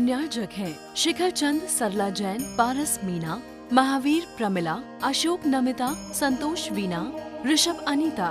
पुण्यार्जक हैं शिखर चंद, सरला जैन, पारस मीना, महावीर प्रमिला, अशोक नमिता, संतोष वीना, ऋषभ अनीता।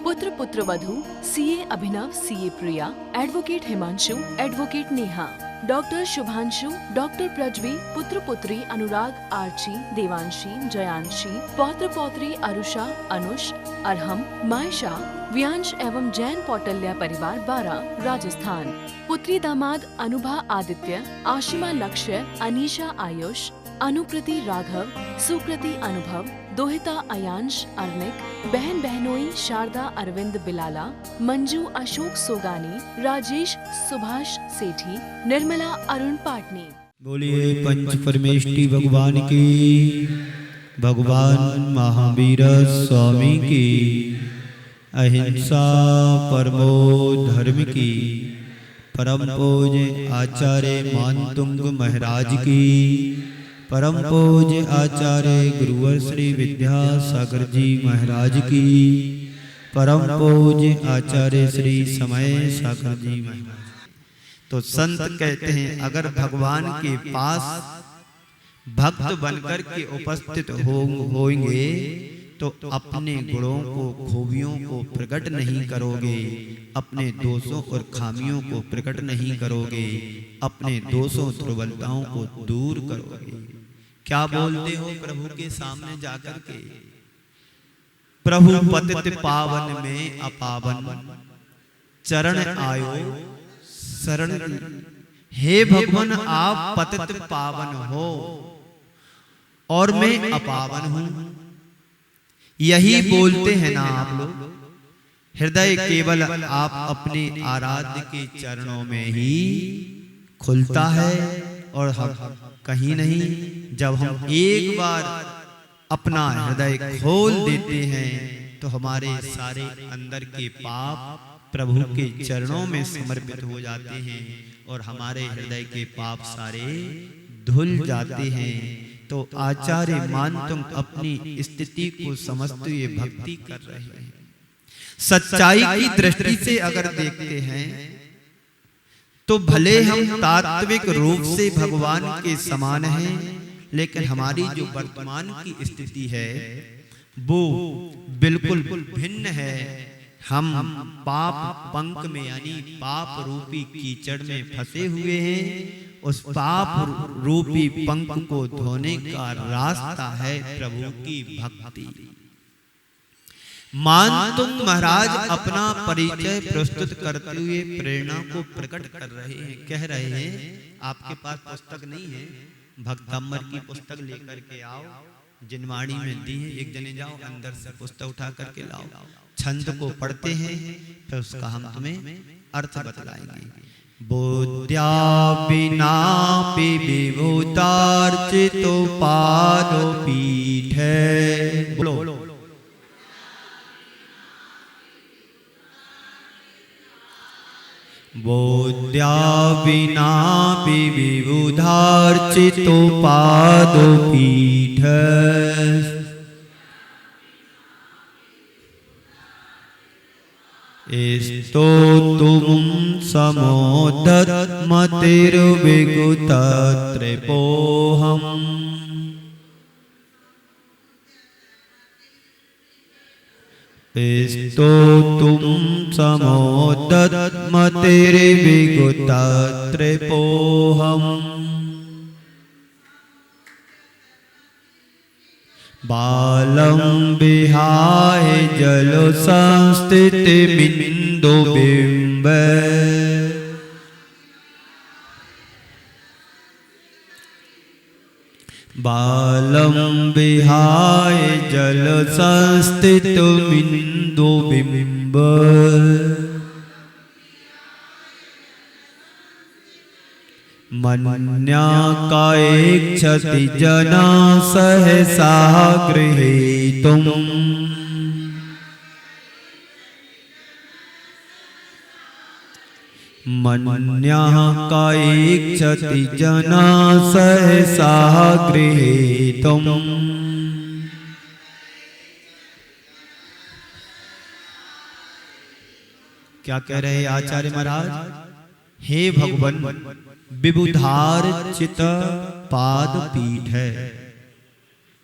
पुत्र पुत्रवधु CA Abhinav, CA Priya, advocate Himanshu, advocate Neha, doctor Shubhanshu, doctor Prajvi, पुत्र पुत्री अनुराग, आर्ची, देवांशी, जयांशी, पौत्र पौत्री अरुषा, अनुष, अरहम, मायशा, व्यांश एवं जैन पौटल्या परिवार 12 राजस्थान। पुत्री दामाद अनुभा आदित्य, आशिमा लक्ष्य, अनीशा आयुष, अनुकृति राघव, सुकृति अनुभव, दोहिता अयांश अर्निक, बहन बहनोई शारदा अरविंद बिलाला, मंजू अशोक सोगानी, राजेश सुभाष सेठी, निर्मला अरुण पाटनी। बोलिए पंच परमेष्टि भगवान की, भगवान महावीर स्वामी की, अहिंसा परमो धर्म की, परम पूज्य आचार्य मानतुंग महाराज की, परम पूज्य आचार्य गुरुवर श्री विद्यासागर जी महाराज की, परम पूज्य आचार्य श्री समय सागर जी महाराज। तो संत कहते हैं अगर भगवान के पास भक्त बनकर के उपस्थित होंगे तो अपने गुणों को, खूबियों को प्रकट नहीं करोगे, अपने दोषों और खामियों को प्रकट नहीं करोगे, अपने दोषों दुर्बलताओं को दूर करोगे। क्या बोलते हो प्रभु के सामने जाकर के? प्रभु पतित पावन में अपावन, चरण आयो शरण। हे भगवान आप पतित पावन हो और मैं अपावन हूं, यही बोलते हैं ना आप लोग। हृदय केवल आप अपने आराध्य के चरणों में ही खुलता है और हम कहीं नहीं। जब हम एक बार अपना हृदय खोल देते हैं तो हमारे सारे अंदर के पाप प्रभु के चरणों में समर्पित हो जाते हैं और हमारे हृदय के पाप सारे धुल जाते हैं। तो आचार्य मानतुंग अपनी स्थिति को समझते हुए भक्ति कर रहे हैं। सच्चाई की दृष्टि से अगर देखते हैं तो भले हम तात्विक रूप से भगवान के समान हैं, लेकिन हमारी जो वर्तमान की स्थिति है वो बिल्कुल भिन्न है। हम पाप पंख में यानी पाप रूपी कीचड़ में फंसे हुए हैं। उस पाप रूपी पंख को धोने का रास्ता है प्रभु की भक्ति। मानतुंग महाराज अपना परिचय प्रस्तुत करते हुए प्रेरणा को प्रकट कर रहे हैं। कह रहे हैं आपके पास पुस्तक नहीं है, भक्तम्बर की पुस्तक लेकर के आओ, जिनवाणी में दी है, एक जने जाओ अंदर से पुस्तक उठा करके लाओ, छंद को पढ़ते हैं, फिर उसका हम तुम्हें अर्थ बतलाएंगे। बोध्या बिना विभूतार्चितो पादो पीठ है। बोलो बोध्या बिना विभूतार्चितो पादो पीठ, स्तो तुम समोदत मतिर्विगुत त्रिपोहम। स्तो तुम समोदत मतिर्विगुत त्रिपोहम। बालम विहाय जल संस्थिति बिंदु बिंब। बालम विहाय जल संस्थित बिंदु बिंब। मन्या कायेक्षति जना सहसा गृहीतुम्। मन्या कायेक्षति जना सहसा गृहीतुम्। क्या कह रहे आचार्य महाराज? हे भगवान विबुधार चित पाद पीठ है।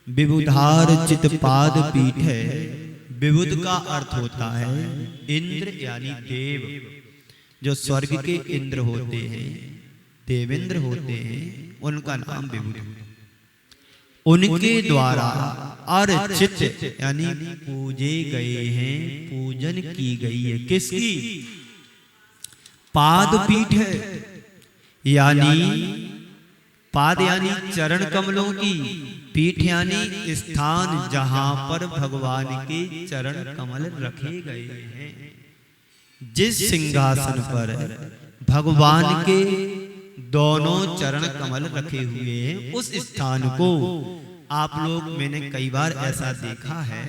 विबुधार चित पाद पीठ है। विबुध का अर्थ होता है इंद्र यानी देव, जो स्वर्ग के इंद्र होते हैं, देवेंद्र होते हैं, उनका नाम विबुध। उनके द्वारा अर्चित यानी पूजे गए हैं, पूजन की गई है। किसकी? पाद पीठ है, यानी पाद यानी चरण कमलों की, पीठ यानी स्थान जहां पर भगवान के चरण कमल रखे गए हैं। जिस सिंहासन पर भगवान के दोनों चरण कमल रखे हुए हैं, उस स्थान को आप लोग, मैंने कई बार ऐसा देखा है,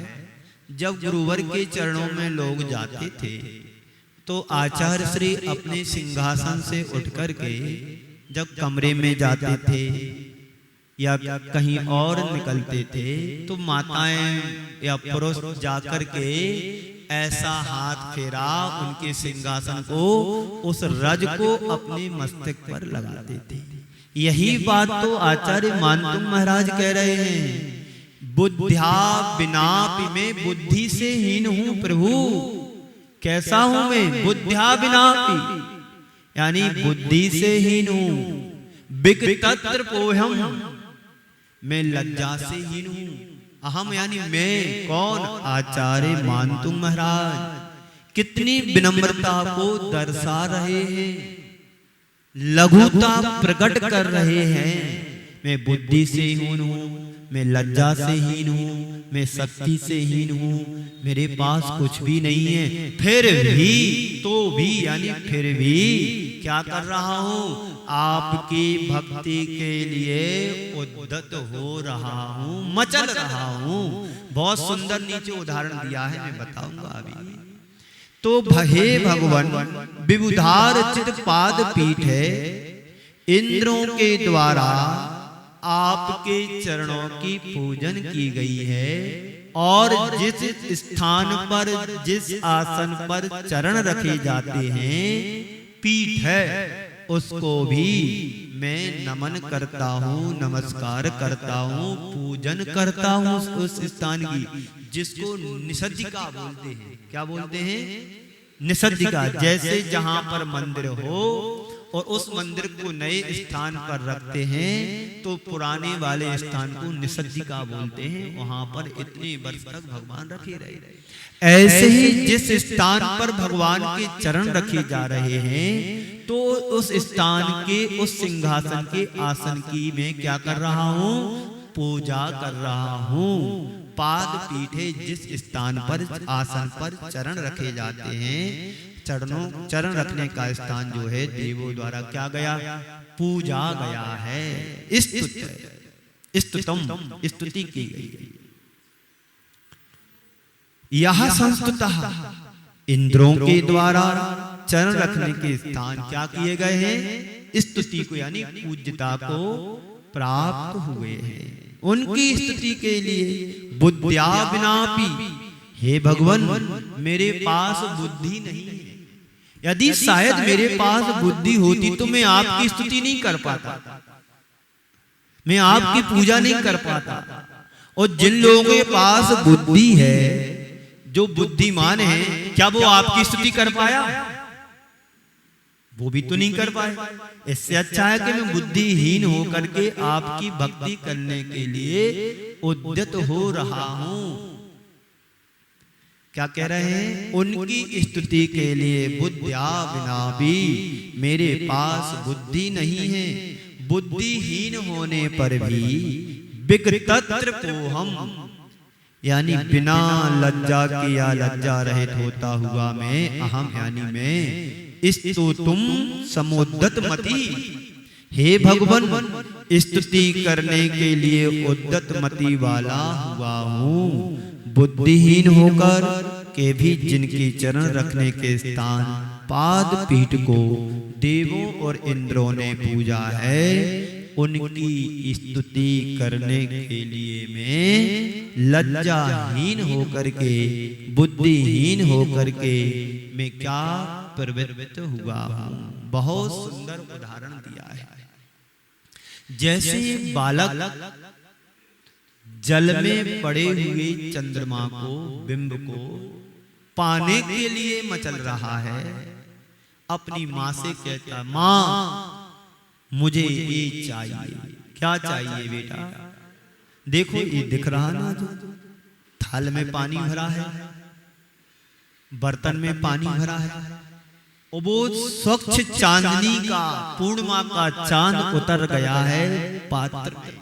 जब गुरुवर के चरणों में लोग जाते थे तो आचार्य श्री अपने सिंहासन से उठ करके जब कमरे में जाते थे या कहीं और निकलते थे तो माताएं या पुरुष जाकर के ऐसा हाथ फेरा उनके सिंहासन को, उस रज को अपने मस्तक पर लगाते थे। यही बात तो आचार्य मानतुंग महाराज कह रहे हैं, बुद्ध्या बिनापि में बुद्धि से हीन हूं प्रभु। कैसा हूं मैं? बुद्ध्या बिनापि यानी बुद्धि से हीन हूं। विकतत्र पोहम, मैं लज्जा से हीन हूं। अहम यानी मैं, कौन? आचार्य मानतुंग महाराज कितनी विनम्रता को दर्शा रहे हैं, लघुता प्रकट कर रहे हैं। मैं बुद्धि से हीन हूं, मैं लज्जा से हीन हूं, मैं शक्ति से हीन हूं, मेरे पास कुछ भी नहीं है, फिर भी, तो भी यानी फिर भी क्या कर रहा हूं? आपकी भक्ति के लिए उद्यत हो रहा हूं, मचल रहा हूं। बहुत सुंदर नीचे उदाहरण दिया है, मैं बताऊंगा अभी। तो हे भगवान, विबुधार चित पाद पीठ है, इंद्रों के द्वारा आपके चरणों की पूजन की गई है, और जिस स्थान पर, जिस आसन पर चरण रखे जाते हैं, पीठ है, उसको भी मैं नमन करता हूँ, नमस्कार करता हूँ, पूजन करता हूँ उस स्थान की, जिसको निषद्धिका बोलते हैं। क्या बोलते हैं? निषद्धिका। जैसे जहां पर मंदिर हो और उस मंदिर को नए स्थान पर रखते हैं तो पुराने वाले स्थान को निषद्धिका बोलते हैं, वहां पर इतने वर्ष तक भगवान रखे रहे। ऐसे ही जिस स्थान पर भगवान के चरण रखे जा रहे हैं, तो उस स्थान के, उस सिंहासन के आसन की मैं क्या कर रहा हूं? पूजा कर रहा हूं। पाद पीठ है, जिस स्थान पर, आसन पर चरण रखे जाते हैं, चरण रखने का स्थान जो है देवों द्वारा क्या गया? पूजा गया है, स्तुतम, स्तुति की गई। यह संस्तुतः, इंद्रों के द्वारा चरण रखने के स्थान क्या किए गए हैं? स्तुति को यानी पूज्यता को प्राप्त हुए हैं। उनकी स्तुति के लिए बुद्ध्या बिनापि, हे भगवान मेरे पास बुद्धि नहीं है। यदि शायद मेरे पास बुद्धि होती तो मैं आपकी स्तुति नहीं कर पाता, मैं आपकी पूजा नहीं कर पाता। और जिन लोगों के पास बुद्धि है, जो बुद्धिमान है, क्या वो आपकी स्तुति कर पाया? वो भी तो नहीं कर पाए। इससे अच्छा है कि मैं बुद्धिहीन होकर के आपकी भक्ति करने के लिए उद्यत हो रहा हूं। क्या कह रहे हैं? उनकी स्तुति के लिए बुद्ध्या बिना भी, मेरे पास बुद्धि नहीं है। बुद्धिहीन होने पर भी विकतत्र पोहम, यानी बिना लज्जा के या लज्जा रहित होता हुआ मैं, अहम यानी मैं, स्तु तुम समुद्दत मति, हे भगवान स्तुति करने के लिए उद्दत मति वाला हुआ हूँ। बुद्धिहीन होकर के भी जिनकी चरण रखने के स्थान पाद पीठ को देवों और इंद्रों ने पूजा है, उनकी स्तुति करने के लिए मैं लज्जाहीन होकर के, बुद्धिहीन होकर के मैं क्या प्रवृत्त हुआ हूं। बहुत सुंदर उदाहरण दिया है। जैसे बालक जल में पड़े हुए चंद्रमा को, बिंब को पाने के लिए मचल रहा है, अपनी माँ से कहता, माँ मुझे ये चाहिए। क्या चाहिए बेटा? देखो ये दिख रहा ना, जो थाल में पानी भरा है, बर्तन में पानी भरा है, और वो स्वच्छ चांदनी का, पूर्णिमा का चांद उतर गया है पात्र में।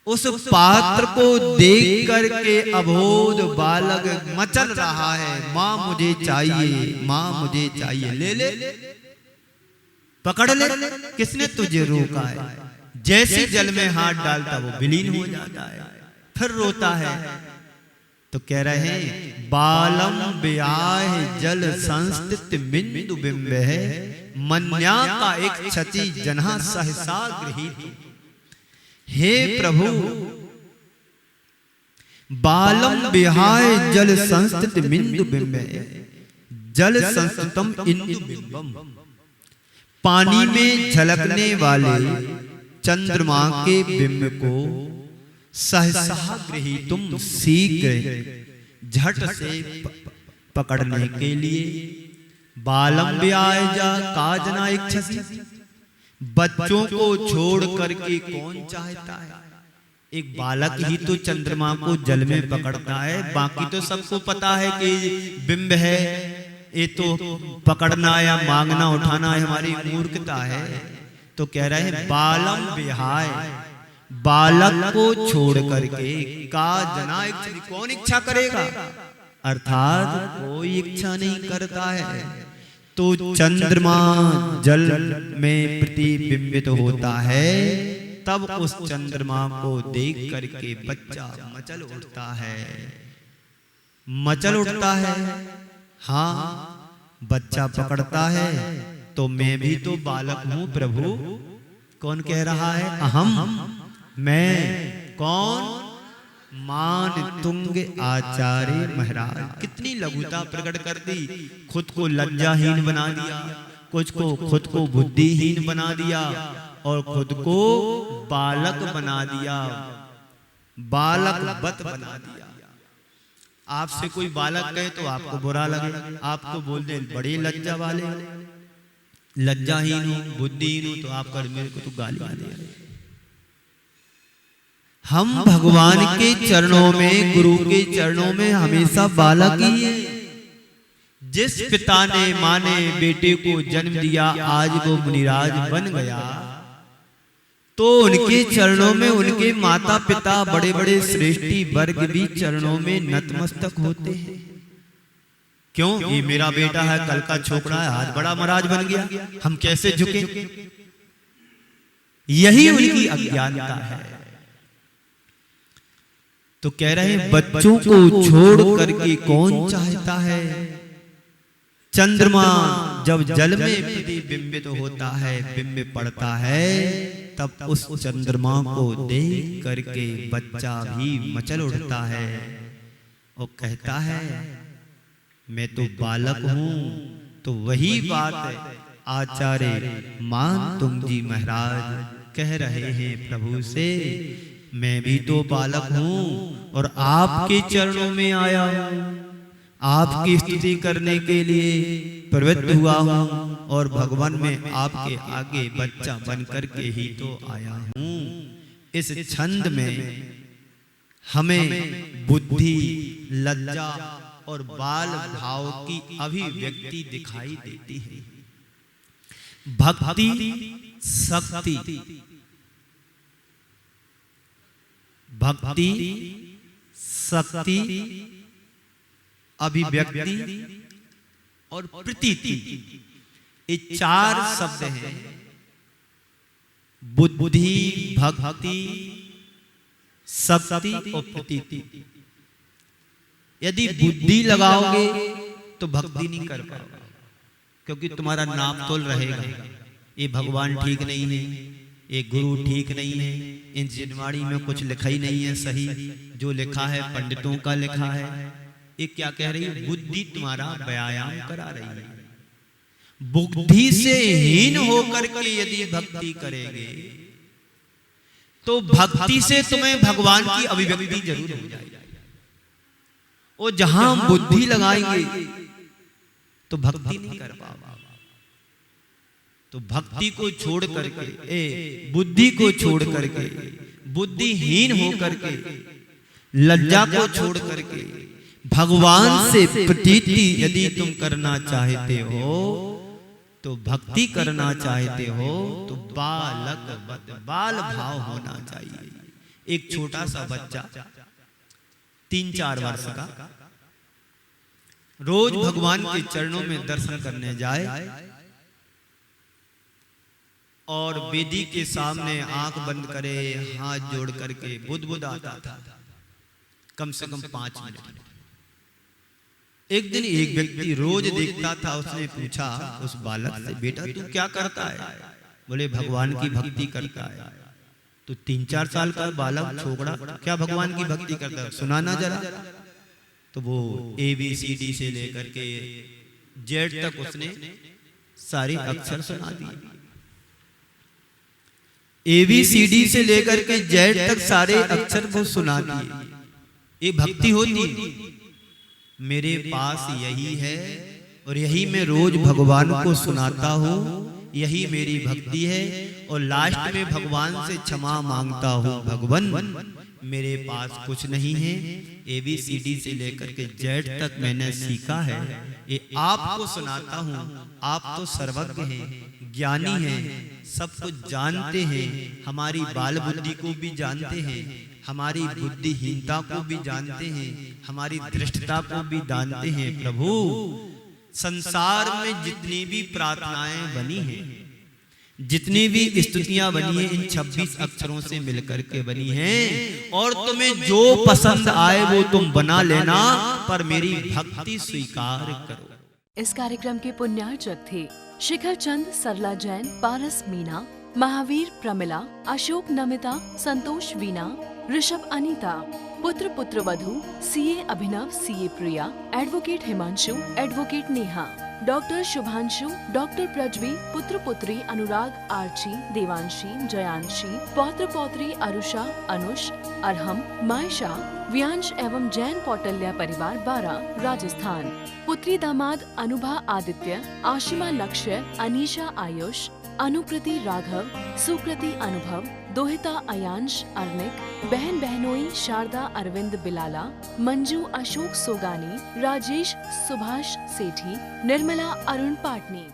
उस पात्र को देख करके अबोध बालक मचल रहा है, माँ मुझे चाहिए, माँ मुझे चाहिए। ले ले, पकड़ ले, किसने तुझे रोका है? जैसे जल में हाथ डालता वो विलीन हो जाता है, फिर रोता है। तो कह रहे हैं, बालम ब्याह जल संस्थित बिंदु बिंब है, मन्या का एक क्षति जन्हा सहसा गृहीत। हे प्रभु, बालम ब्याह जल संस्थित बिंदु बिंब है, जल संस्थितम इंदु बिंबम। पानी में झलकने वाले चंद्रमा के बिंब को सहसा गृहीतुम, शीघ्र झट से पकड़ने के लिए, बालम ब्याजा काजना इच्छसि, बच्चों को छोड़ करके कौन चाहता है? एक बालक ही तो चंद्रमा को जल में पकड़ता है, बाकी तो सबको पता है कि बिंब है, ये तो पकड़ना या मांगना उठाना हमारी मूर्खता है। तो कह रहे हैं, बालम विहाय, बालक को छोड़ करके का जना, कौन इच्छा करेगा? अर्थात कोई इच्छा नहीं करता है। तो चंद्रमा जल में प्रतिबिंबित होता है, तब उस चंद्रमा को देख करके बच्चा मचल उठता है, मचल उठता है। हाँ, बच्चा पकड़ता है, तो मैं भी तो बालक हूं प्रभु। कौन कह रहा है? अहम, मैं। कौन? मान तुंग आचार्य महाराज। कितनी लघुता प्रकट कर दी, खुद को लज्जाहीन बना दिया, खुद को बुद्धिहीन बना दिया, और खुद को बालक बना दिया, बालक बत बना दिया। आपसे कोई बालक कहे तो आपको बुरा लगे, आपको बोल दे बड़े लज्जा वाले, लज्जाहीन हो, बुद्धिहीन हो, तो आप कर मेरे को तो गाली दे रहे। हम भगवान के चरणों में, गुरु के चरणों में हमेशा बालक ही है। जिस पिता ने, माँ ने बेटे को जन्म दिया, आज वो मुनिराज बन गया, तो उनके चरणों में उनके माता पिता, बड़े बड़े श्रेष्ठी वर्ग भी चरणों में नतमस्तक होते हैं। क्यों? ये मेरा बेटा है, कल का छोकरा है, आज बड़ा महाराज बन गया, हम कैसे झुके? यही उनकी अज्ञानता है। तो कह रहे हैं, बच्चों को छोड़ करके कौन चाहता है? चंद्रमा जब जल में प्रतिबिंबित होता है, बिंब पड़ता है, तब उस चंद्रमा को देख करके बच्चा भी मचल उठता है और कहता है, मैं तो बालक हूं। तो वही बात आचार्य मान तुम जी महाराज कह रहे हैं प्रभु से, मैं भी तो बालक हूं और आपके चरणों में आया हूं, आपकी स्तुति करने के लिए प्रवृत्त हुआ हूं, और भगवान में आपके आगे बच्चा बन करके ही तो आया हूं। इस छंद में हमें बुद्धि, लज्जा और बाल भाव की अभिव्यक्ति दिखाई देती है। भक्ति, शक्ति, भक्ति, शक्ति, अभिव्यक्ति और प्रतीति, ये चार शब्द हैं। बुद्धि, भक्ति, शक्ति और प्रतीति। यदि बुद्धि लगाओगे तो भक्ति नहीं कर पाओगे, क्योंकि तुम्हारा नाप तोल रहेगा, ये भगवान ठीक नहीं है, ये गुरु ठीक नहीं है, इन जिनवाणी में कुछ लिखा ही नहीं है सही, जो लिखा है पंडितों का लिखा है। ये क्या कह रही है? बुद्धि तुम्हारा व्यायाम करा रही है। बुद्धि से हीन होकर के यदि भक्ति करेंगे तो भक्ति से तुम्हें भगवान की अभिव्यक्ति जरूर हो जाएगी। और जहां हम बुद्धि लगाएंगे तो भक्ति नहीं कर पाओगे। तो भक्ति को छोड़ करके, बुद्धि को छोड़ करके, बुद्धिहीन होकर के, लज्जा को छोड़ करके भगवान से प्रतीति यदि तुम करना चाहते हो, तो भक्ति करना चाहते हो, तो बाल भाव होना चाहिए। एक छोटा सा बच्चा 3-4 वर्ष का रोज भगवान के चरणों में दर्शन करने जाए और वेदी के सामने आंख बंद करे, हाथ जोड़ करके बुदबुदाता था कम से कम 5 मिनट। एक दिन एक व्यक्ति रोज देखता था, उसने पूछा उस बालक से, बेटा तू क्या करता है? बोले भगवान की भक्ति करता है। तो 3-4 साल का बालक छोकरा क्या भगवान की भक्ति करता है, सुनाना जरा। तो वो ABCD से लेकर के Z तक उसने सारे अक्षर सुना दिए। ABCD से लेकर के Z तक सारे अक्षर को सुना दिए। ये भक्ति होती है। मेरे पास यही है और यही मैं रोज भगवान को सुनाता हूँ, यही मेरी भक्ति है। और लास्ट में भगवान से क्षमा मांगता हूँ, भगवान मेरे पास कुछ नहीं है, ABCD से लेकर के Z तक मैंने सीखा है, ये आपको सुनाता हूँ। आप तो सर्वज्ञ हैं, ज्ञानी हैं, सब कुछ जानते हैं, हमारी बाल बुद्धि को भी जानते हैं, हमारी बुद्धिहीनता को भी जानते हैं, हमारी दृष्टता को भी जानते हैं। प्रभु संसार में जितनी भी प्रार्थनाएं बनी हैं, जितनी भी स्तुतियां बनी हैं, इन 26 अक्षरों से मिलकर के बनी हैं। और तुम्हें जो पसंद आए वो तुम बना लेना, पर मेरी भक्ति स्वीकार करो। इस कार्यक्रम के पुण्यार्चक थे शिखर चंद, सरला जैन, पारस मीना, महावीर प्रमिला, अशोक नमिता, संतोष वीना, ऋषभ अनीता, पुत्र पुत्रवधू CA Abhinav, CA Priya, advocate Himanshu, advocate Neha, doctor Shubhanshu, doctor Prajvi, पुत्र पुत्री अनुराग, आर्ची, देवांशी, जयांशी, पौत्र पौत्री अरुषा, अनुष, अरहम, मायशा, व्यांश एवं जैन कौटल्या परिवार 12 राजस्थान। पुत्री दामाद अनुभा आदित्य, आशिमा लक्ष्य, अनीशा आयुष, अनुकृति राघव, सुकृति अनुभव, दोहिता अयांश अर्निक, बहन बहनोई शारदा अरविंद बिलाला, मंजू अशोक सोगानी, राजेश सुभाष सेठी, निर्मला अरुण पाटनी।